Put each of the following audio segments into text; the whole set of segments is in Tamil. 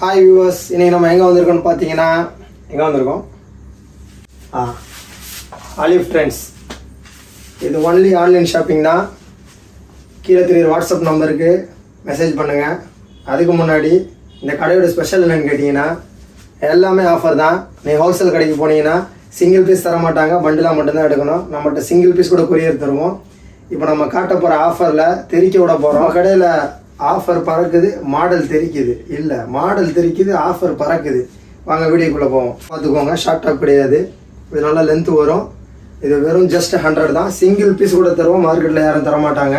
ஹாய் வியூவர்ஸ், இன்றைக்கி நம்ம எங்கே வந்திருக்கோம்னு பார்த்தீங்கன்னா எங்கே வந்திருக்கோம் ஆலிவ் ட்ரெண்ட்ஸ். இது ஒன்லி ஆன்லைன் ஷாப்பிங் தான். கீழே தெரியுற வாட்ஸ்அப் நம்பருக்கு மெசேஜ் பண்ணுங்கள். அதுக்கு முன்னாடி இந்த கடையோட ஸ்பெஷல் என்னென்னு கேட்டிங்கன்னா எல்லாமே ஆஃபர் தான். நீங்கள் ஹோல்சேல் கடைக்கு போனீங்கன்னா சிங்கிள் பீஸ் தர மாட்டாங்க, பண்டிலாக மட்டும்தான் எடுக்கணும். நம்மகிட்ட சிங்கிள் பீஸ் கூட கொரியர் தருவோம். இப்போ நம்ம காட்ட போகிற ஆஃபரில் தெரிக்க விட போகிறோம். கடையில் ஆஃபர் பறக்குது, மாடல் தெரிக்குது. இல்லை, மாடல் தெரிக்குது, ஆஃபர் பறக்குது. வாங்க வீடியோக்குள்ளே போவோம். பார்த்துக்கோங்க, ஷார்ட் டாப் கிடையாது. இது நல்லா லென்த்து வரும். இது வெறும் ஜஸ்ட் 100 தான். சிங்கிள் பீஸ் கூட தருவோம், மார்க்கெட்டில் யாரும் தரமாட்டாங்க.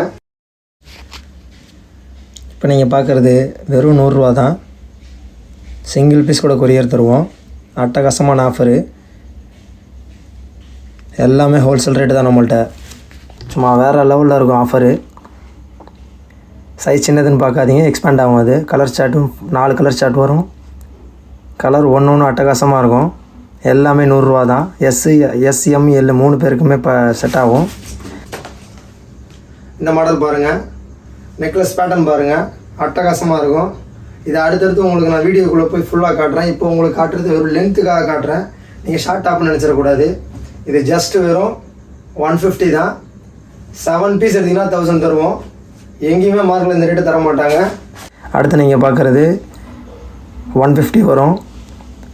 இப்போ நீங்கள் பார்க்குறது வெறும் 100 ரூபா தான். சிங்கிள் பீஸ் கூட கொரியர் தருவோம். அட்டகாசமான ஆஃபரு. எல்லாமே ஹோல்சேல் ரேட்டு தான் நம்மள்கிட்ட. சும்மா வேறு லெவலில் இருக்கும் ஆஃபரு. சைஸ் சின்னதுன்னு பார்க்காதீங்க, எக்ஸ்பேண்ட் ஆகும். அது கலர் சார்ட்டும் 4 கலர் சார்ட் வரும். கலர் ஒன்று அட்டகாசமாக இருக்கும். எல்லாமே 100 ரூபா தான். எஸ்எம்எல் 3 பேருக்குமே இப்போ செட் ஆகும். இந்த மாடல் பாருங்கள், நெக்லஸ் பேட்டர்ன் பாருங்கள், அட்டகாசமாக இருக்கும். இதை அடுத்தடுத்து உங்களுக்கு நான் வீடியோக்குள்ளே போய் ஃபுல்லாக காட்டுறேன். இப்போ உங்களுக்கு காட்டுறது வெறும் லென்த்துக்காக காட்டுறேன். நீங்கள் ஷார்ட் டாப்னு நினச்சிடக்கூடாது. இது ஜஸ்ட்டு வெறும் 150 தான். 7 பீஸ் எடுத்திங்கன்னா 1000 தருவோம். எங்கேயுமே மார்க்கில் இந்த ரேட்டு தர மாட்டாங்க. அடுத்து நீங்கள் பார்க்குறது 150 வரும்.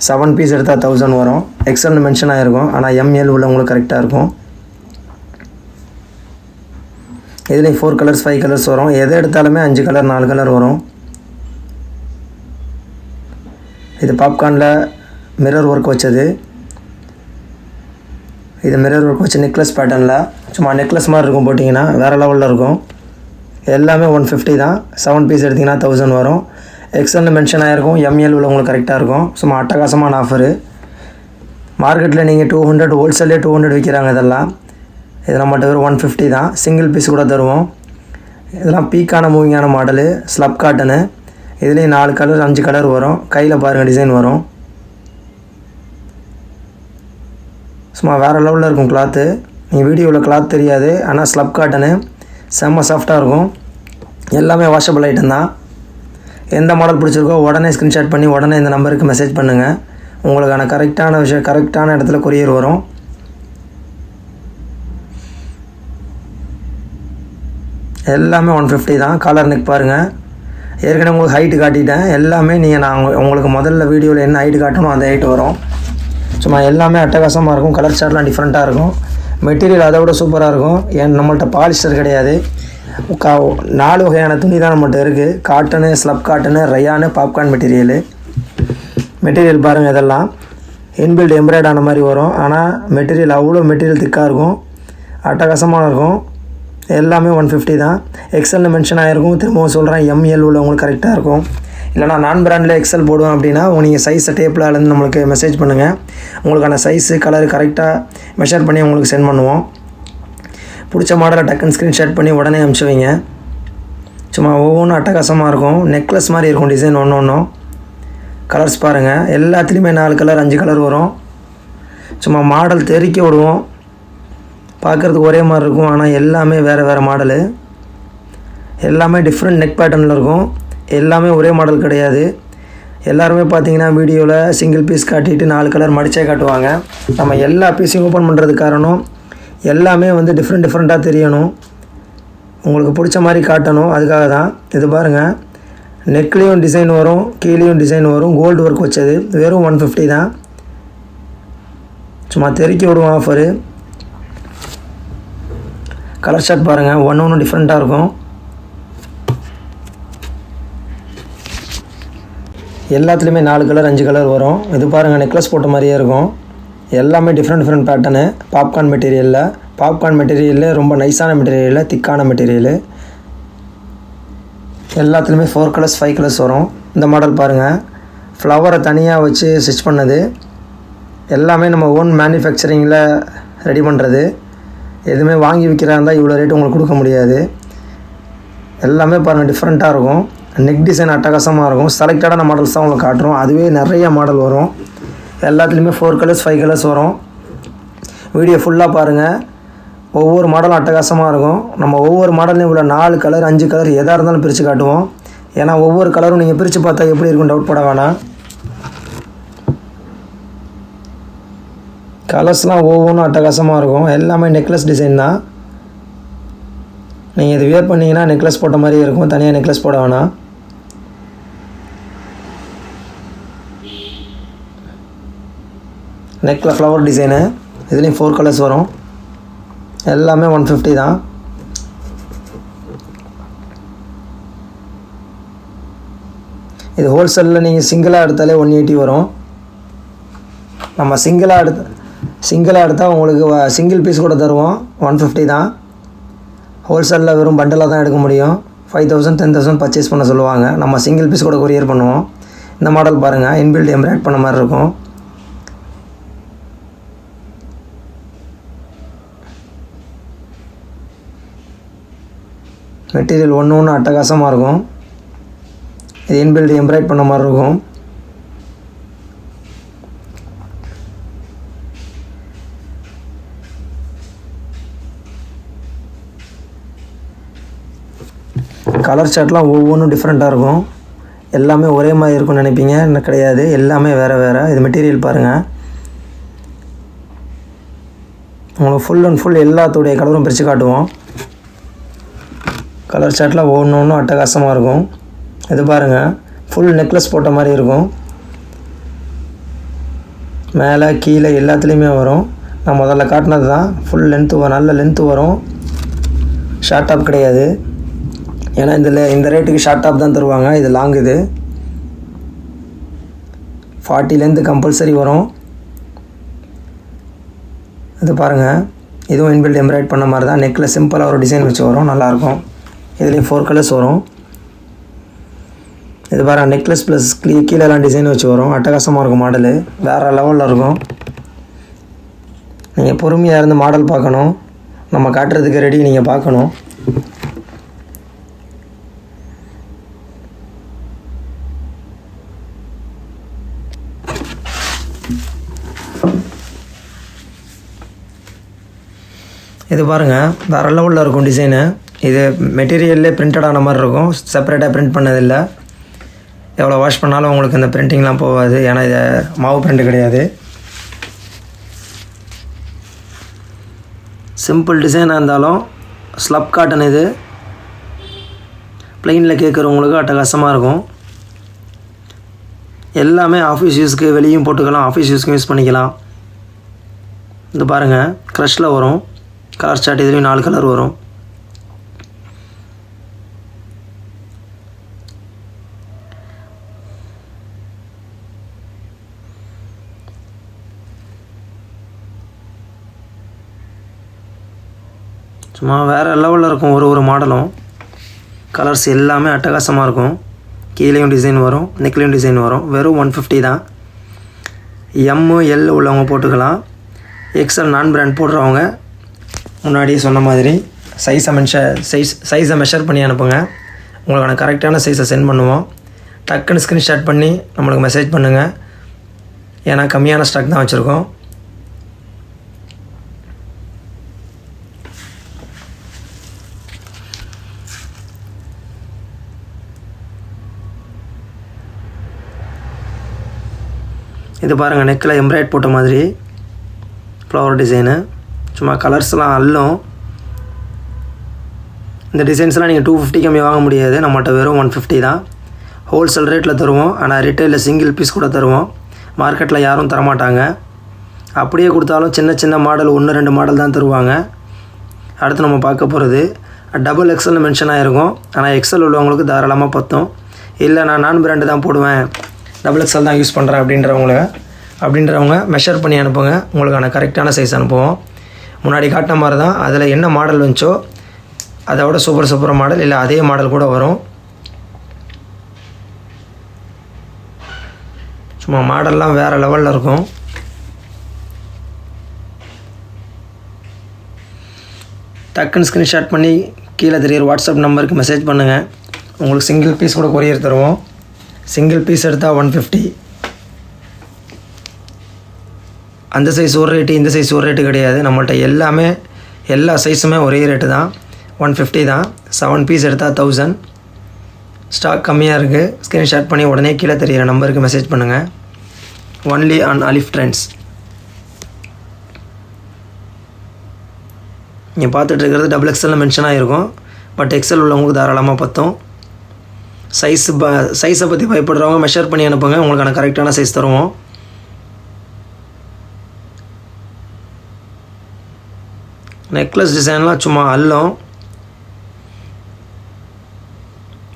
7 பீஸ் எடுத்தால் 1000 வரும். எக்ஸ்எல்னு மென்ஷன் ஆகிருக்கும், ஆனால் எம்எல் உள்ளவங்களுக்கு கரெக்டாக இருக்கும். இதுலேயும் 4 கலர்ஸ் 5 கலர்ஸ் வரும். எதை எடுத்தாலுமே 5 கலர் 4 கலர் வரும். இது பாப்கார்னில் மிரர் ஒர்க் வச்சது. இது மிரர் ஒர்க் வச்சு நெக்லஸ் பேட்டர்னில் சும்மா நெக்லஸ் மாதிரி இருக்கும். போட்டிங்கன்னா வேறு லெவலில் இருக்கும். எல்லாமே 150 தான். 7 பீஸ் எடுத்திங்கன்னா 1000 வரும். எக்ஸ்எல்னு மென்ஷன் ஆகிருக்கும், எம்எல் உள்ளவங்களுக்கு கரெக்டாக இருக்கும். சும்மா அட்டகாசமான ஆஃபரு. மார்க்கெட்டில் நீங்கள் 200 ஹோல்சேலே 200 விற்கிறாங்க. இதெல்லாம் இது நம்மகிட்ட வெறும் 150 தான். சிங்கிள் பீஸ் கூட தருவோம். இதெல்லாம் பீக்கான மூவிங்கான மாடலு, ஸ்லப் காட்டனு. இதுலேயும் 4 கலர் 5 கலர் வரும். கையில் பாருங்கள் டிசைன் வரும். சும்மா வேறு லெவலில் இருக்கும் கிளாத்து. நீங்கள் வீடியோவில் கிளாத் தெரியாது, ஆனால் ஸ்லப் காட்டனு செம்ம சாஃப்டாக இருக்கும். எல்லாமே வாஷபிள் ஐட்டம் தான். எந்த மாடல் பிடிச்சிருக்கோ உடனே ஸ்க்ரீன்ஷாட் பண்ணி உடனே இந்த நம்பருக்கு மெசேஜ் பண்ணுங்கள். உங்களுக்கான கரெக்டான இடத்துல கொரியர் வரும். எல்லாமே 150 தான். காலர் நெக் பாருங்கள். ஏற்கனவே உங்களுக்கு ஹைட்டு காட்டிட்டேன். எல்லாமே நான் உங்களுக்கு முதல்ல வீடியோவில் என்ன ஹைட்டு காட்டணும் அந்த ஹைட்டு வரும். சும்மா எல்லாமே அட்டகாசமாக இருக்கும். கலர் சார்ட்லாம் டிஃப்ரெண்ட்டாக இருக்கும். மெட்டீரியல் அதை விட சூப்பராக இருக்கும். நம்மள்ட்ட பாலிஸ்டர் கிடையாது. 4 வகையான துணி தான் நம்மள்ட்ட இருக்குது. Cotton, slub cotton, rayon, popcorn material பாருங்கள். இதெல்லாம் இன்பில்ட் எம்ப்ராய்ட் ஆன மாதிரி வரும். ஆனால் மெட்டீரியல் அவ்வளோ திக்காக இருக்கும். அட்டகாசமாக இருக்கும். எல்லாமே 150 தான். எக்ஸ்எல்னு மென்ஷன் ஆகிருக்கும். திரும்பவும் சொல்கிறேன், எம்எல் உள்ளவங்களுக்கு கரெக்டாக இருக்கும். இல்லைனா நான் பிராண்டில் எக்ஸ்எல் போடுவேன் அப்படின்னா நீங்கள் சைஸை டேப்பில் அளந்து நம்மளுக்கு மெசேஜ் பண்ணுங்கள். உங்களுக்கான சைஸு கலர் கரெக்டாக மெஷர் பண்ணி உங்களுக்கு சென்ட் பண்ணுவோம். பிடிச்ச மாடலை டக்குன்னு ஸ்க்ரீன்ஷாட் பண்ணி உடனே அனுப்பிச்சி வைங்க. சும்மா ஒவ்வொன்றும் அட்டகாசமாக இருக்கும். நெக்லஸ் மாதிரி இருக்கும் டிசைன் ஒன்றும். கலர்ஸ் பாருங்கள். எல்லாத்துலேயுமே 4 கலர் 5 கலர் வரும். சும்மா மாடல் தெறிக்க விடுவோம். பார்க்குறதுக்கு ஒரே மாதிரி இருக்கும், ஆனால் எல்லாமே வேறு மாடலு. எல்லாமே டிஃப்ரெண்ட் நெக் பேட்டர்னில் இருக்கும். எல்லாமே ஒரே மாடல் கிடையாது. எல்லாருமே பார்த்தீங்கன்னா வீடியோவில் சிங்கிள் பீஸ் காட்டிட்டு 4 கலர் மடிச்சே காட்டுவாங்க. நம்ம எல்லா பீஸையும் ஓப்பன் பண்ணுறதுக்கு காரணம் எல்லாமே டிஃப்ரெண்ட்டாக தெரியணும், உங்களுக்கு பிடிச்ச மாதிரி காட்டணும். அதுக்காக தான். இது பாருங்கள், நெக்லேயும் டிசைன் வரும், கீழேயும் டிசைன் வரும். கோல்டு ஒர்க் வச்சது. வெறும் 150 தான். சும்மா தெறிக்க விடுவோம் ஆஃபரு. கலர் ஷர்ட் பாருங்கள், ஒன்று டிஃப்ரெண்ட்டாக இருக்கும். எல்லாத்துலேயுமே 4 கலர் 5 கலர் வரும். இது பாருங்கள், நெக்லஸ் போட்ட மாதிரியே இருக்கும். எல்லாமே டிஃப்ரெண்ட் பேட்டர்னு. பாப்கார்ன் மெட்டீரியலில் ரொம்ப நைஸான மெட்டீரியலில், திக்கான மெட்டீரியலு. எல்லாத்துலேயுமே 4 கலர்ஸ் 5 கலர்ஸ் வரும். இந்த மாடல் பாருங்கள், ஃப்ளவரை தனியாக வச்சு ஸ்டிச் பண்ணது. எல்லாமே நம்ம ஓன் மேனுஃபேக்சரிங்கில் ரெடி பண்ணுறது. எதுவுமே வாங்கி விற்கிறா இருந்தால் இவ்வளோ ரேட்டு உங்களுக்கு கொடுக்க முடியாது. எல்லாமே பாருங்கள் டிஃப்ரெண்ட்டாக இருக்கும். நெக் டிசைன் அட்டகாசமாக இருக்கும். செலக்டடான மாடல்ஸ் தான் உங்களுக்கு காட்டுறோம். அதுவே நிறைய மாடல் வரும். எல்லாத்துலேயுமே 4 கலர்ஸ் 5 கலர்ஸ் வரும். வீடியோ ஃபுல்லாக பாருங்கள். ஒவ்வொரு மாடலும் அட்டகாசமாக இருக்கும். நம்ம ஒவ்வொரு மாடல்லையும் உள்ள 4 கலர் 5 கலர் எதாக இருந்தாலும் பிரித்து காட்டுவோம். ஏன்னா ஒவ்வொரு கலரும் நீங்கள் பிரித்து பார்த்தா எப்படி இருக்கும் டவுட் பட வேணாம். கலர்ஸ்லாம் ஒவ்வொன்றும் அட்டகாசமாக இருக்கும். எல்லாமே நெக்லஸ் டிசைன் தான். நீங்கள் இது வியர் பண்ணிங்கன்னா நெக்லஸ் போட்ட மாதிரியே இருக்கும். தனியாக நெக்லஸ் போட வேணாம். நெக்கில் ஃப்ளவர் டிசைனு. இதுலேயும் 4 கலர்ஸ் வரும். எல்லாமே 150 தான். இது ஹோல்சேலில் நீங்கள் சிங்கிளாக எடுத்தாலே 180 வரும். நம்ம சிங்கிளாக எடுத்தால் உங்களுக்கு சிங்கிள் பீஸ் கூட தருவோம். 150 தான். ஹோல்சேலில் வெறும் பண்டலாக தான் எடுக்க முடியும். 5000 10,000 பர்ச்சேஸ் பண்ண சொல்லுவாங்க. நம்ம சிங்கிள் பீஸ் கூட கொரியர் பண்ணுவோம். இந்த மாடல் பாருங்கள், இன்பில்ட் எம்ப்ராய்ட் பண்ண மாதிரி இருக்கும். மெட்டீரியல் ஒன்று அட்டகாசமாக இருக்கும். இது இன்பில்ட் எம்ப்ராய்ட் பண்ண மாதிரி இருக்கும். கலர் சார்ட்லாம் ஒவ்வொன்றும் டிஃப்ரெண்ட்டாக இருக்கும். எல்லாமே ஒரே மாதிரி இருக்கும்னு நினைப்பீங்க, என்ன கிடையாது. எல்லாமே வேறு வேறு. இது மெட்டீரியல் பாருங்கள். உங்களுக்கு ஃபுல் அண்ட் ஃபுல் எல்லாத்துடைய கலரும் பிரித்து காட்டுவோம். கலர் சார்ட்டில் ஒவ்வொன்றும் அட்டகாசமாக இருக்கும். இது பாருங்கள், ஃபுல் நெக்லஸ் போட்ட மாதிரி இருக்கும். மேலே கீழே எல்லாத்துலேயுமே வரும். நான் முதல்ல காட்டினது தான். ஃபுல் லென்த்து வரும், நல்ல லென்த்து வரும். ஷார்ட் டாப் கிடையாது. ஏன்னா இந்த ரேட்டுக்கு ஷார்ட் டாப் தான் தருவாங்க. இது லாங். இது 40 லென்த்து கம்பல்சரி வரும். இது பாருங்கள், இதுவும் இன்பில்ட் எம்ப்ராய்ட் பண்ண மாதிரி தான். நெக்கில் சிம்பிளாக ஒரு டிசைன் வச்சு வரும், நல்லாயிருக்கும். இதுலேயும் 4 கலர்ஸ் வரும். இது பாருங்கள், நெக்லஸ் ப்ளஸ் கீழெல்லாம் டிசைன் வச்சு வரும். அட்டகாசமாக இருக்கும். மாடலு வேறு லெவலில் இருக்கும். நீங்கள் பொறுமையாக இருந்து மாடல் பார்க்கணும். நம்ம காட்டுறதுக்கு ரெடி நீங்கள் பார்க்கணும். இது பாருங்கள், வேறு லெவலில் இருக்கும் டிசைனு. இது மெட்டீரியல்லே பிரிண்டடான மாதிரி இருக்கும். செப்பரேட்டாக பிரிண்ட் பண்ணதில்லை. எவ்வளோ வாஷ் பண்ணாலும் உங்களுக்கு இந்த பிரிண்டிங்லாம் போகாது. ஏன்னா இது மாவு பிரிண்ட் கிடையாது. சிம்பிள் டிசைனாக இருந்தாலும் ஸ்லப் காட்டன். இது ப்ளைனில் கேட்குறவங்களுக்கு அட்டகாசமாக இருக்கும். எல்லாமே ஆஃபீஸ் யூஸ்க்கு வெளியும் போட்டுக்கலாம், ஆஃபீஸ் யூஸ்க்கும் யூஸ் பண்ணிக்கலாம். இது பாருங்கள், க்ரஷில் வரும். கலர் சார்ட் இதுலேயும் 4 கலர் வரும். சும்மா வேறு லெவலில் இருக்கும். ஒரு மாடலும் கலர்ஸ் எல்லாமே அட்டகாசமாக இருக்கும். கீழேயும் டிசைன் வரும், நெக்லேயும் டிசைன் வரும். வெறும் 150 தான். எல் உள்ளவங்க போட்டுக்கலாம். எக்ஸ்எல் நான் பிராண்ட் போடுறவங்க முன்னாடியே சொன்ன மாதிரி சைஸை மெஷர் பண்ணி அனுப்புங்க. உங்களுக்கான கரெக்டான சைஸை சென்ட் பண்ணுவோம். டக்குன்னு ஸ்க்ரீன்ஷாட் பண்ணி நம்மளுக்கு மெசேஜ் பண்ணுங்கள். ஏன்னா கம்மியான ஸ்டாக் தான் வச்சுருக்கோம். இது பாருங்கள், நெக்கில் எம்ப்ராய்ட் போட்ட மாதிரி ஃப்ளவர் டிசைனு. சும்மா கலர்ஸ்லாம் அள்ளும். இந்த டிசைன்ஸ்லாம் நீங்கள் 250 கம்மி வாங்க முடியாது. நம்மகிட்ட வெறும் 150 தான். ஹோல்சேல் ரேட்டில் தருவோம். ஆனால் ரிட்டைலில் சிங்கிள் பீஸ் கூட தருவோம். மார்க்கெட்டில் யாரும் தரமாட்டாங்க. அப்படியே கொடுத்தாலும் சின்ன மாடல் 1-2 மாடல் தான் தருவாங்க. அடுத்து நம்ம பார்க்க போகிறது டபுள் எக்ஸல்னு மென்ஷன் ஆகிருக்கும். ஆனால் எக்ஸல் உள்ளவங்களுக்கு தாராளமாக பற்றும். இல்லை நான் பிராண்டு தான் போடுவேன், டபுள் எக்ஸல் தான் யூஸ் பண்ணுறேன் அப்படின்றவங்க மெஷர் பண்ணி அனுப்புங்க. உங்களுக்கான கரெக்டான சைஸ் அனுப்புவோம். முன்னாடி காட்டின மாதிரி தான். அதில் என்ன மாடல் வந்துச்சோ அதை விட சூப்பர் மாடல் இல்லை அதே மாடல் கூட வரும். சும்மா மாடல்லாம் வேறு லெவலில் இருக்கும். டக்குன்னு ஸ்க்ரீன்ஷாட் பண்ணி கீழே தெரியுற வாட்ஸ்அப் நம்பருக்கு மெசேஜ் பண்ணுங்கள். உங்களுக்கு சிங்கிள் பீஸ் கூட கொரியர் தருவோம். சிங்கிள் பீஸ் எடுத்தால் 150. அந்த சைஸ் ஒரு ரேட்டு, இந்த சைஸ் ஒரு ரேட்டு கிடையாது. நம்மள்ட்ட எல்லா சைஸுமே ஒரே ரேட்டு தான். 150 தான். 7 பீஸ் எடுத்தால் 1000. ஸ்டாக் கம்மியாக இருக்குது. ஸ்க்ரீன்ஷாட் பண்ணி உடனே கீழே தெரியிற நம்பருக்கு மெசேஜ் பண்ணுங்கள். ஒன்லி ஆன் அலிஃப் ட்ரெண்ட்ஸ். நீங்கள் பார்த்துட்டு இருக்கிறது டபுள் எக்ஸலில் மென்ஷன் ஆகிருக்கும். பட் எக்ஸல் உள்ளவங்களுக்கு தாராளமாக பற்றும். சைஸை பற்றி பயப்படுறவங்க மெஷர் பண்ணி அனுப்புங்க, உங்களுக்கான கரெக்டான சைஸ் தருவோம். நெக்லஸ் டிசைன்லாம் சும்மா அல்லம்.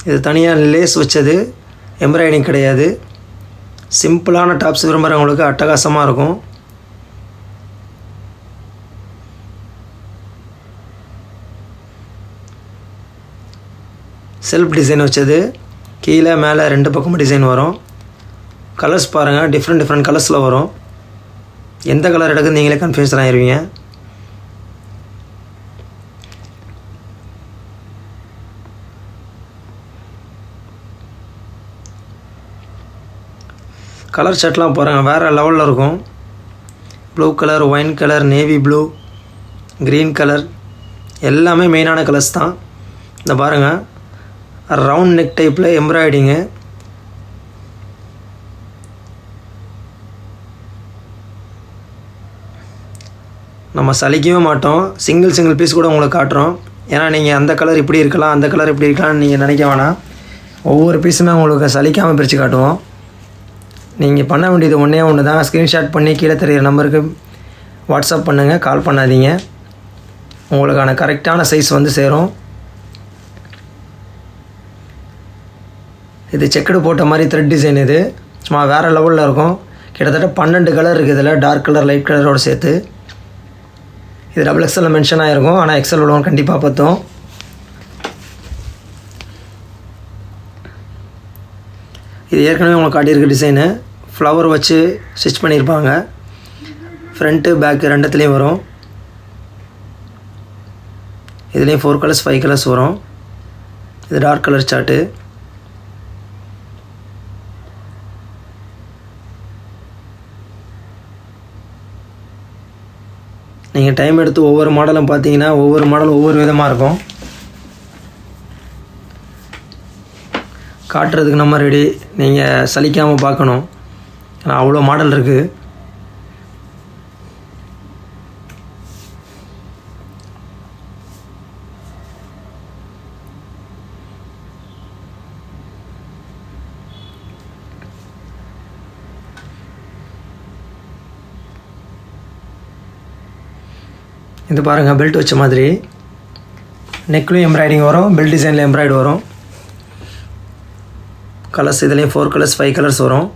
இது தனியாக லேஸ் வச்சது, எம்ப்ராய்டிங் கிடையாது. சிம்பிளான டாப்ஸ் விரும்புகிறவங்களுக்கு அட்டகாசமாக இருக்கும். செல்ஃப் டிசைன் வச்சது, கீழே மேலே 2 பக்கமும் டிசைன் வரும். கலர்ஸ் பாருங்கள், டிஃப்ரெண்ட் கலர்ஸில் வரும். எந்த கலர் எடுக்குன்னு நீங்களே கன்ஃபியூஷன் ஆகிருவீங்க. கலர் ஷர்ட்லாம் பாருங்கள், வேறு லெவலில் இருக்கும். Blue colour, wine colour, navy blue, green colour, எல்லாமே மெயினான கலர்ஸ் தான். இந்த பாருங்கள், ரவுண்ட் நெக் டைப்பில் எம்ப்ராய்டிங்கு. நம்ம சலிக்கவே மாட்டோம். சிங்கிள் பீஸ் கூட உங்களுக்கு காட்டுறோம். ஏன்னா நீங்கள் அந்த கலர் இப்படி இருக்கலாம், அந்த கலர் இப்படி இருக்கலாம்னு நீங்கள் நினைக்க வேணாம். ஒவ்வொரு பீஸுமே உங்களுக்கு சலிக்காமல் பிரித்து காட்டுவோம். நீங்கள் பண்ண வேண்டியது ஒன்று தான். ஸ்க்ரீன்ஷாட் பண்ணி கீழே தெரிகிற நம்பருக்கு வாட்ஸ்அப் பண்ணுங்கள், கால் பண்ணாதீங்க. உங்களுக்கான கரெக்டான சைஸ் வந்து சேரும். இது செக்குடு போட்ட மாதிரி த்ரெட் டிசைன். இது சும்மா வேறு லெவலில் இருக்கும். கிட்டத்தட்ட 12 கலர் இருக்குது இதில், டார்க் கலர் லைட் கலரோடு சேர்த்து. இது டபுள் எக்ஸலில் மென்ஷன் ஆகிருக்கும், ஆனால் எக்ஸல் உள்ளவங்க கண்டிப்பாக பற்றும். இது ஏற்கனவே உங்களுக்கு காட்டியிருக்க டிசைனு. ஃப்ளவர் வச்சு ஸ்டிச் பண்ணியிருப்பாங்க. ஃப்ரண்ட்டு பேக்கு ரெண்டுத்துலேயும் வரும். இதுலேயும் 4 கலர்ஸ் 5 கலர்ஸ் வரும். இது டார்க் கலர் சார்ட்டு. நீங்கள் டைம் எடுத்து ஒவ்வொரு மாடலும் பார்த்தீங்கன்னா ஒவ்வொரு மாடலும் ஒவ்வொரு விதமாக இருக்கும். காட்டுறதுக்கு நம்ம ரெடி, நீங்கள் சலிக்காமல் பார்க்கணும். ஏன்னா அவ்வளோ மாடல் இருக்குது. இது பாருங்கள், பெல்ட் வச்ச மாதிரி நெக்லையும் எம்ப்ராய்டிங் வரும், பெல்ட் டிசைனில் எம்ப்ராய்டு வரும். கலர்ஸ் இதுலேயும் 4 கலர்ஸ் 5 கலர்ஸ் வரும்.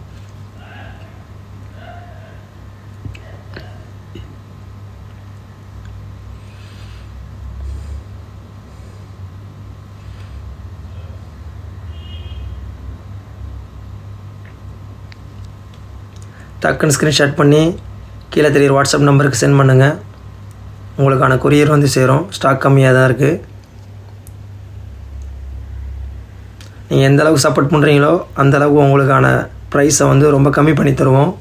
டக்குன்னு ஸ்க்ரீன்ஷாட் பண்ணி கீழே தெரியுற வாட்ஸ்அப் நம்பருக்கு சென்ட் பண்ணுங்கள். உங்களுக்கான கொரியர் வந்து சேரும். ஸ்டாக் கம்மியாக தான் இருக்குது. நீங்கள் எந்த அளவுக்கு சப்போர்ட் பண்ணுறீங்களோ அந்தளவுக்கு உங்களுக்கான ப்ரைஸை வந்து ரொம்ப கம்மி பண்ணி தருவோம்.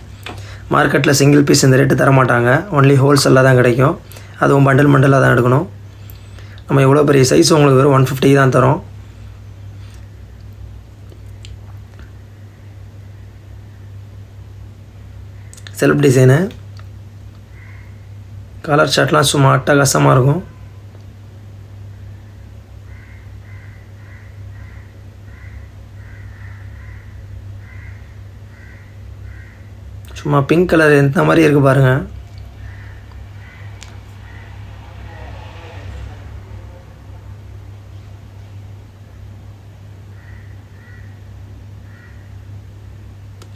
மார்க்கெட்டில் சிங்கிள் பீஸ் இந்த ரேட்டு தர மாட்டாங்க. ஒன்லி ஹோல்சேலில் தான் கிடைக்கும். அதுவும் பண்டலாக தான் எடுக்கணும். நம்ம எவ்வளோ பெரிய சைஸ் உங்களுக்கு வெறும் 150 தான் தரோம். செல்ஃப் டிசைனு கலர் ஷர்ட்லாம் சும்மா அட்டகாசமாக இருக்கும். சும்மா பிங்க் கலர் எந்த மாதிரி இருக்குது பாருங்கள்.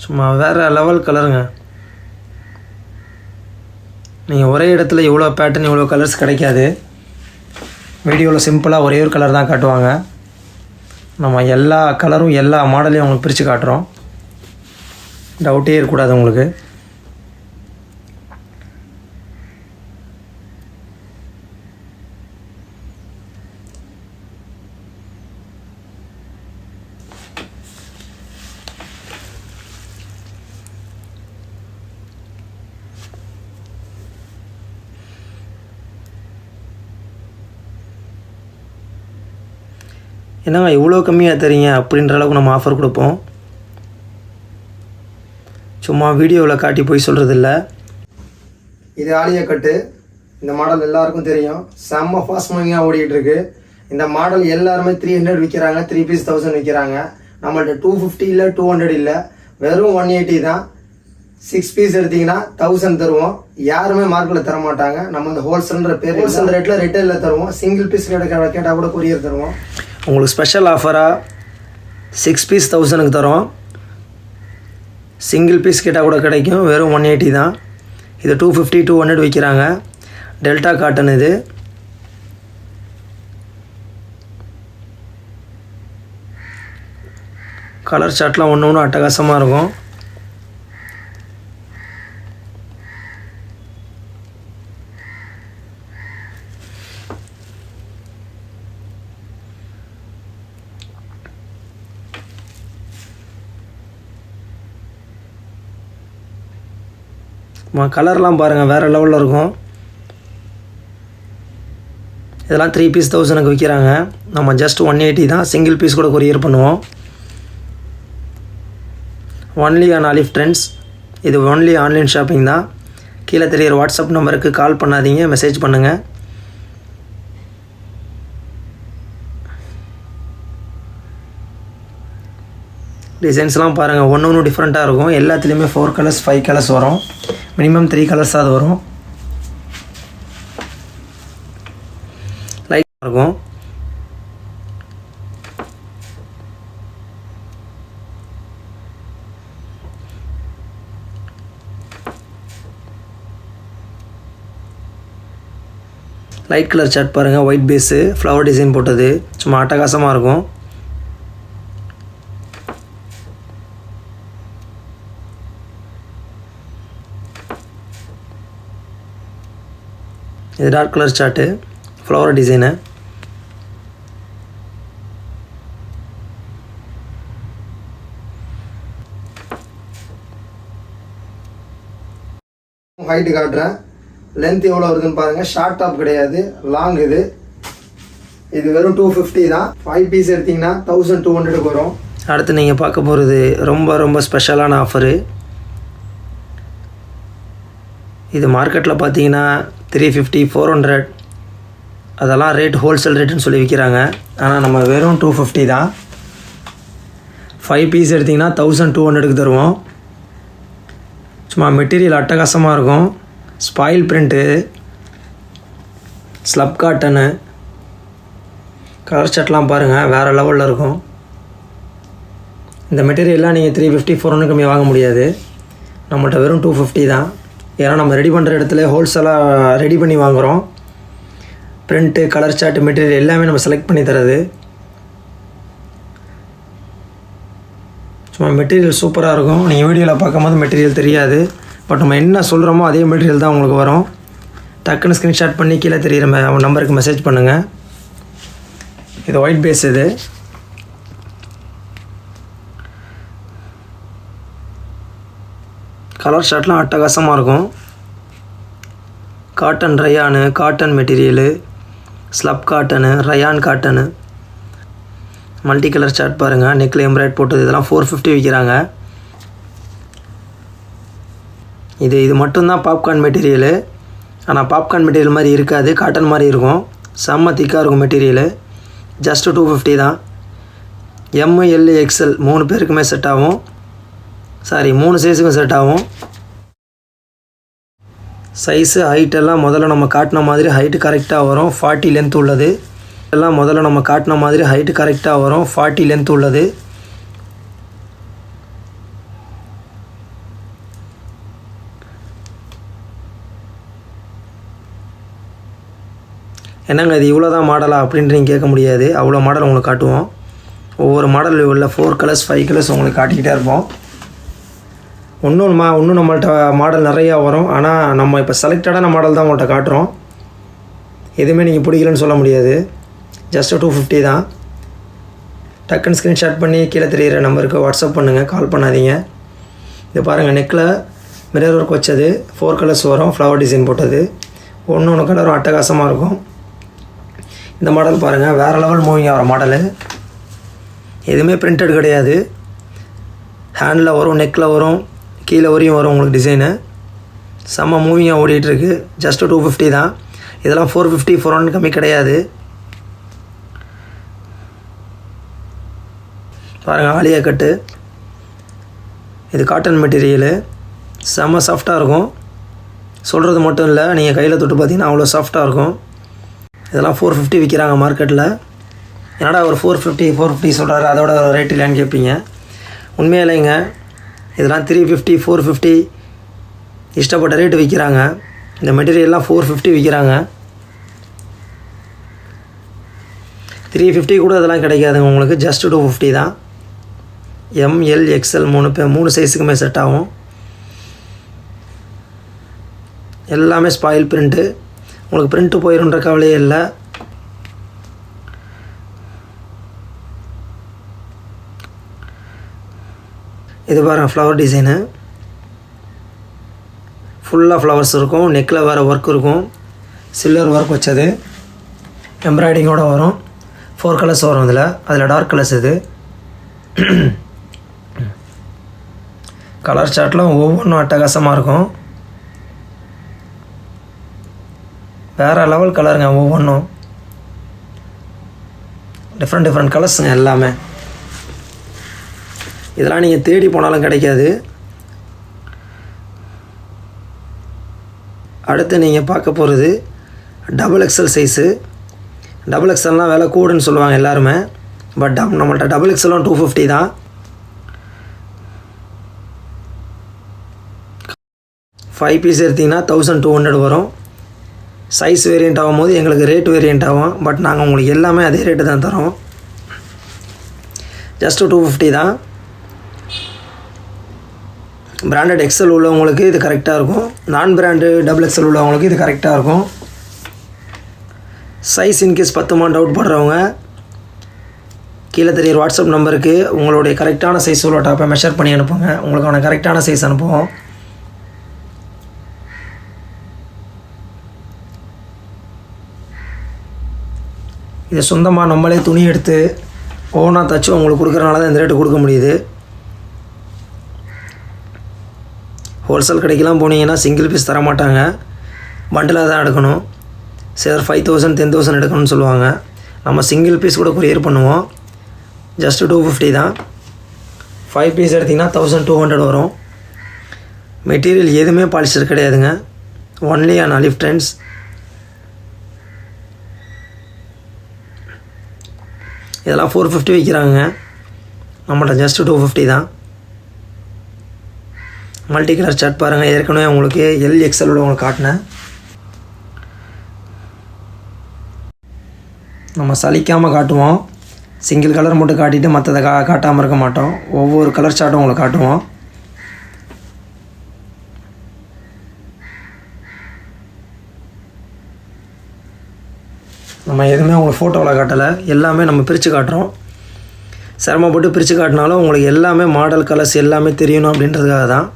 சும்மா வேறு லெவல் கலருங்க. நீங்கள் ஒரே இடத்துல இவ்வளோ பேட்டர்ன் இவ்வளோ கலர்ஸ் கிடைக்காது. வீடியோவில் சிம்பிளாக ஒரே ஒரு கலர் தான் காட்டுவாங்க. நம்ம எல்லா கலரும் எல்லா மாடலையும் உங்களுக்கு பிரித்து காட்டுறோம். டவுட்டே இருக்கக்கூடாது உங்களுக்கு. என்னங்க இவ்வளோ கம்மியாக தரீங்க அப்படின்ற அளவுக்கு நம்ம ஆஃபர் கொடுப்போம். சும்மா வீடியோவில் காட்டி போய் சொல்கிறதில்ல. இது ஆலியா கட்டு. இந்த மாடல் எல்லாருக்கும் தெரியும். செம்ம ஃபாஸ்ட் மூவிங்காக ஓடிட்டுருக்கு. இந்த மாடல் எல்லாருமே 300 விற்கிறாங்க, 3 பீஸ் 1000 விற்கிறாங்க. நம்மள்ட்ட 250 இல்லை, 200 இல்லை, வெறும் 180 தான். 6 பீஸ் எடுத்தீங்கன்னா 1000 தருவோம். யாருமே மார்க்கெட்டில் தர மாட்டாங்க. நம்ம இந்த ஹோல்சேல்ன்ற பேர் ஹோல்சேல் ரேட்டில் ரிட்டைலில் தருவோம். சிங்கிள் பீஸ் கேட்டால் கூட கொரியர் தருவோம். உங்களுக்கு ஸ்பெஷல் ஆஃபராக 6 பீஸ் 1000க்கு தரோம். சிங்கிள் பீஸ் கேட்டால் கூட கிடைக்கும். வெறும் 180 தான். இது 250 200 விற்கிறாங்க. Delta cotton. இது கலர் சார்ட்லாம் ஒன்று ஒன்று அட்டகாசமாக இருக்கும். கலர்லாம் பாருங்கள், வேறு லெவலில் இருக்கும். இதெல்லாம் 3 பீஸ் 1000க்கு விற்கிறாங்க. நம்ம ஜஸ்ட் 180 தான். சிங்கிள் பீஸ் கூட கொரியர் பண்ணுவோம். Only on olive trends. இது ஒன்லி ஆன்லைன் ஷாப்பிங் தான். கீழே தெரியிற வாட்ஸ்அப் நம்பருக்கு கால் பண்ணாதீங்க, மெசேஜ் பண்ணுங்கள். டிசைன்ஸ்லாம் பாருங்கள், ஒன்று ஒன்று டிஃப்ரெண்ட்டாக இருக்கும். எல்லாத்துலேயுமே 4 கலர்ஸ் 5 கலர்ஸ் வரும். மினிமம் 3 கலர்ஸ் அது வரும். லைட்டாக இருக்கும். லைட் கலர் சார்ட் பாருங்கள், ஒயிட் பேஸு, ஃப்ளவர் டிசைன் போட்டது, சும்மா அட்டகாசமாக இருக்கும். இது dark colour chart, flower design. Height காட்டுறேன். லென்த் எவ்வளோ வருதுன்னு பாருங்கள். ஷார்ட் டாப் கிடையாது, லாங். இது வெறும் 250 தான். 5 பீஸ் எடுத்திங்கன்னா 1200க்கு வரும். அடுத்து நீங்கள் பார்க்க போகிறது ரொம்ப ரொம்ப ஸ்பெஷலான ஆஃபரு. இது மார்க்கெட்டில் பார்த்தீங்கன்னா 350 400 அதெல்லாம் ரேட் ஹோல்சேல் ரேட்டுன்னு சொல்லி விற்கிறாங்க. ஆனால் நம்ம வெறும் 250 தான். 5 பீஸ் எடுத்திங்கன்னா 1200க்கு தருவோம். சும்மா மெட்டீரியல் அட்டகாசமாக இருக்கும். Spoil print, slub cotton, colour ஷர்ட்லாம் பாருங்கள், வேறு லெவலில் இருக்கும். இந்த மெட்டீரியல்லாம் நீங்கள் 350 400 கம்மியாக வாங்க முடியாது. நம்மள்கிட்ட வெறும் 250 தான். ஏன்னா நம்ம ரெடி பண்ணுற இடத்துல ஹோல்சேலாக ரெடி பண்ணி வாங்குகிறோம். பிரிண்ட்டு, கலர் சார்ட், மெட்டீரியல் எல்லாமே நம்ம செலக்ட் பண்ணி தரது. சும்மா மெட்டீரியல் சூப்பராக இருக்கும். நீங்கள் வீடியோவில் பார்க்கும்போது மெட்டீரியல் தெரியாது, பட் நம்ம என்ன சொல்கிறோமோ அதே மெட்டீரியல் தான் உங்களுக்கு வரும். டக்குன்னு ஸ்க்ரீன்ஷாட் பண்ணி கீழே தெரிகிற நம்பருக்கு மெசேஜ் பண்ணுங்கள். இது ஒயிட் பேஸ். இது கலர் ஷர்ட்லாம் அட்டகாசமாக இருக்கும். Cotton rayon, cotton material, slub cotton, rayon cotton, multi colour shirt பாருங்கள், நெக்கில் எம்ப்ராய்ட் போட்டது. இதெல்லாம் 450 விற்கிறாங்க. இது மட்டும்தான் பாப்கார்ன் மெட்டீரியலு. ஆனால் பாப்கார்ன் மெட்டீரியல் மாதிரி இருக்காது, காட்டன் மாதிரி இருக்கும். செம்ம திக்காக இருக்கும் மெட்டீரியலு. ஜஸ்ட்டு 250 தான். எம், எல், எக்ஸ்எல் 3 பேருக்குமே செட் ஆகும். 3 சைஸுக்கும் செட் ஆகும். சைஸு ஹைட்டெல்லாம் முதல்ல நம்ம காட்டின மாதிரி ஹைட்டு கரெக்டாக வரும். 40 லென்த் உள்ளது. எல்லாம் முதல்ல நம்ம காட்டின மாதிரி ஹைட்டு கரெக்டாக வரும். 40 லென்த் உள்ளது. என்னங்க இது இவ்வளோ தான் மாடலா அப்படின்ட்டு நீங்கள் கேட்க முடியாது. அவ்வளோ மாடல் உங்களுக்கு காட்டுவோம். ஒவ்வொரு மாடல் உள்ள 4 கலர்ஸ் 5 கலர்ஸ் உங்களுக்கு காட்டிக்கிட்டே இருப்போம். இன்னும் நம்மள்ட்ட மாடல் நிறையா வரும். ஆனால் நம்ம இப்போ செலக்டடான மாடல் தான் உங்கள்கிட்ட காட்டுறோம். எதுவுமே நீங்கள் பிடிக்கலன்னு சொல்ல முடியாது. ஜஸ்ட்டு 250 தான். டக்குன்னு ஸ்க்ரீன்ஷாட் பண்ணி கீழே தெரிகிற நம்பருக்கு வாட்ஸ்அப் பண்ணுங்கள், கால் பண்ணாதீங்க. இது பாருங்கள், நெக்கில் மிரர் ஒர்க் வச்சது, 4 கலர்ஸ் வரும், ஃப்ளவர் டிசைன் போட்டது. ஒன்று கலரும் அட்டகாசமாக இருக்கும். இந்த மாடல் பாருங்கள், வேறு லெவல் மூவிங் ஆகிற மாடலு. எதுவுமே பிரிண்டட் கிடையாது. ஹேண்டில் வரும், நெக்கில் வரும், கீழே வரையும் வரும் உங்களுக்கு டிசைனு. செம்ம மூவிங்காக ஓடிட்டுருக்கு. ஜஸ்ட்டு 250 தான். இதெல்லாம் 450 400 கம்மி கிடையாது. பாருங்கள், ஆலியா கட்டு. இது காட்டன் மெட்டீரியலு, செம்ம சாஃப்டாக இருக்கும். சொல்கிறது மட்டும் இல்லை, நீங்கள் கையில் தொட்டு பார்த்தீங்கன்னா அவ்வளோ சாஃப்டாக இருக்கும். இதெல்லாம் 450 விற்கிறாங்க மார்க்கெட்டில். என்னடா ஒரு 450 சொல்கிறாரு, அதோட ரேட் இல்லைன்னு கேட்பீங்க. உண்மையாக இல்லைங்க, இதெல்லாம் 350 450 இஷ்டப்பட்ட ரேட்டு விற்கிறாங்க. இந்த மெட்டீரியல்லாம் 450 விற்கிறாங்க. 350 கூட இதெல்லாம் கிடைக்காதுங்க உங்களுக்கு. ஜஸ்ட் 250 தான். ML XL 3 சைஸுக்குமே செட் ஆகும். எல்லாமே ஸ்பாயில் பிரிண்ட்டு. உங்களுக்கு பிரிண்ட்டு போயிடுன்ற கவலையே இல்லை. இது பாருங்கள், ஃப்ளவர் டிசைனு. ஃபுல்லாக ஃப்ளவர்ஸ் இருக்கும். நெக்கில் வேறு ஒர்க் இருக்கும். சில்வர் ஒர்க் வச்சது, எம்ப்ராய்டிங்கோடு வரும். 4 கலர்ஸ் வரும் அதில் டார்க் கலர்ஸ். இது கலர் சார்ட்லாம் ஒவ்வொன்றும் அட்டகாசமாக இருக்கும். வேறு லெவல் கலருங்க. ஒவ்வொன்றும் டிஃப்ரெண்ட் கலர்ஸுங்க எல்லாமே. இதெல்லாம் நீங்கள் தேடி போனாலும் கிடைக்காது. அடுத்து நீங்கள் பார்க்க போகிறது XXL சைஸு. XXLனால் விலை கூடுன்னு சொல்லுவாங்க எல்லாருமே. பட் நம்மள்ட்ட XXLம் 250 தான். 5 பீஸ் எடுத்திங்கன்னா 1200 வரும். சைஸ் வேரியண்ட் ஆகும்போது எங்களுக்கு ரேட் வேரியண்ட் ஆகும். பட் நாங்கள் உங்களுக்கு எல்லாமே அதே ரேட்டு தான் தரோம். ஜஸ்ட்டு 250 தான். பிராண்டட் XL உள்ளவங்களுக்கு இது கரெக்டாக இருக்கும். நான் பிராண்டு XXL உள்ளவங்களுக்கு இது கரெக்டாக இருக்கும். சைஸ் இன்கேஸ் 10 டவுட் படுறவங்க கீழே தெரியுற வாட்ஸ்அப் நம்பருக்கு உங்களுடைய கரெக்டான சைஸ் உள்ள டாப்பை மெஷர் பண்ணி அனுப்புங்க. உங்களுக்கான கரெக்டான சைஸ் அனுப்புவோம். இதை சொந்தமாக நம்மளே துணி எடுத்து ஓனாக தைச்சி உங்களுக்கு கொடுக்குறனால தான் இந்த ரேட்டு கொடுக்க முடியுது. ஹோல்சேல் கடைக்கெலாம் போனீங்கன்னா சிங்கிள் பீஸ் தர மாட்டாங்க, பண்டிலாக தான் எடுக்கணும். சார் 5000 10,000 எடுக்கணும்னு சொல்லுவாங்க. நம்ம சிங்கிள் பீஸ் கூட கொரியர் பண்ணுவோம். ஜஸ்ட்டு 250 தான். 5 பீஸ் எடுத்திங்கன்னா 1200 வரும். மெட்டீரியல் எதுவுமே பாலிஸ்டர் கிடையாதுங்க. Only on olive trends. இதெல்லாம் 450 விற்கிறாங்க. நம்மள்ட்ட ஜஸ்ட்டு 250 தான். மல்டி கலர் சார்ட் பாருங்கள். ஏற்கனவே உங்களுக்கு LXL உங்களுக்கு காட்டினேன். நம்ம சலிக்காமல் காட்டுவோம். சிங்கிள் கலர் மட்டும் காட்டிட்டு மற்றதை காட்டாமல் இருக்க மாட்டோம். ஒவ்வொரு கலர் சார்ட்டும் உங்களுக்கு காட்டுவோம். நம்ம எதுவுமே உங்களுக்கு ஃபோட்டோவில் காட்டலை, எல்லாமே நம்ம பிரித்து காட்டுறோம். சிரமப்பட்டு பிரித்து காட்டினாலும் உங்களுக்கு எல்லாமே மாடல் கலர்ஸ் எல்லாமே தெரியணும் அப்படின்றதுக்காக தான்.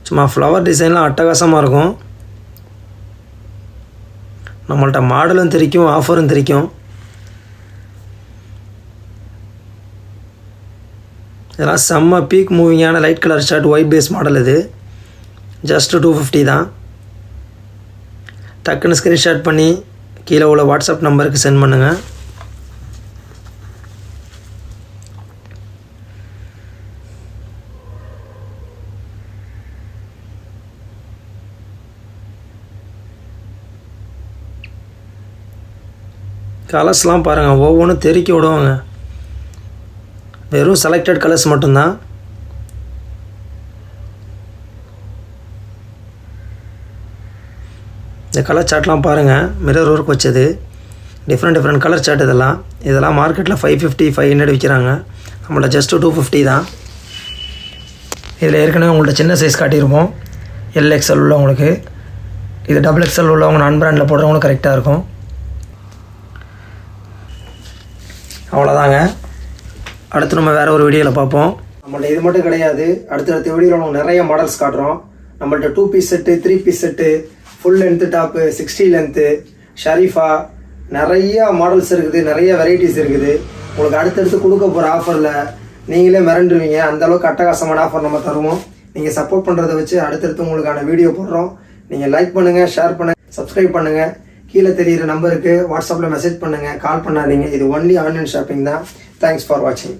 சும்மா ஃப்ளவர் டிசைன்லாம் அட்டகாசமாக இருக்கும். நம்மள்ட்ட மாடலும் தெரிக்கும், ஆஃபரும் தெரிக்கும். இதெல்லாம் செம்ம பீக் மூவிங்கான light colour shirt, white base model. இது ஜஸ்ட்டு 250 தான். டக்குன்னு ஸ்க்ரீன்ஷாட் பண்ணி கீழே உள்ள வாட்ஸ்அப் நம்பருக்கு சென்ட் பண்ணுங்கள். கலர்ஸ்லாம் பாருங்கள், ஒவ்வொன்றும் தெறிக்க விடுவாங்க. வெறும் செலக்டட் கலர்ஸ் மட்டும்தான். இந்த கலர் சார்ட்லாம் பாருங்கள், மிரர் ஒர்க் வச்சது. Different colour chart. இதெல்லாம் மார்க்கெட்டில் 550 500 விற்கிறாங்க. நம்மள்ட்ட ஜஸ்ட்டு 250 தான். இதில் ஏற்கனவே உங்கள்கிட்ட சின்ன சைஸ் காட்டியிருப்போம். LXL உள்ளவங்களுக்கு. இது XXL உள்ளவங்க நான் பிராண்டில் போடுறவங்களும் கரெக்டாக இருக்கும். அவ்வளோதாங்க. அடுத்து நம்ம வேறு ஒரு வீடியோவில் பார்ப்போம். நம்மள்ட்ட இது மட்டும் கிடையாது, அடுத்தடுத்த வீடியோவில் நம்ம நிறைய மாடல்ஸ் காட்டுறோம். நம்மள்ட்ட 2 piece set, 3 piece set, full length top, 60 length, ஷரீஃபா, நிறைய மாடல்ஸ் இருக்குது, நிறைய வெரைட்டிஸ் இருக்குது. உங்களுக்கு அடுத்தடுத்து கொடுக்க போகிற ஆஃபரில் நீங்களே மிரண்டுருவீங்க. அந்தளவுக்கு அட்டகாசமான ஆஃபர் நம்ம தருவோம். நீங்கள் சப்போர்ட் பண்ணுறதை வச்சு அடுத்தடுத்து உங்களுக்கான வீடியோ போடுறோம். நீங்கள் லைக் பண்ணுங்கள், ஷேர் பண்ணுங்கள், சப்ஸ்கிரைப் பண்ணுங்கள். கீழே தெரிகிற நம்பருக்கு வாட்ஸ்அப்பில் மெசேஜ் பண்ணுங்கள், கால் பண்ணாதீங்க. இது ஒன்லி ஆன்லைன் ஷாப்பிங் தான். தேங்க்ஸ் ஃபார் வாட்சிங்.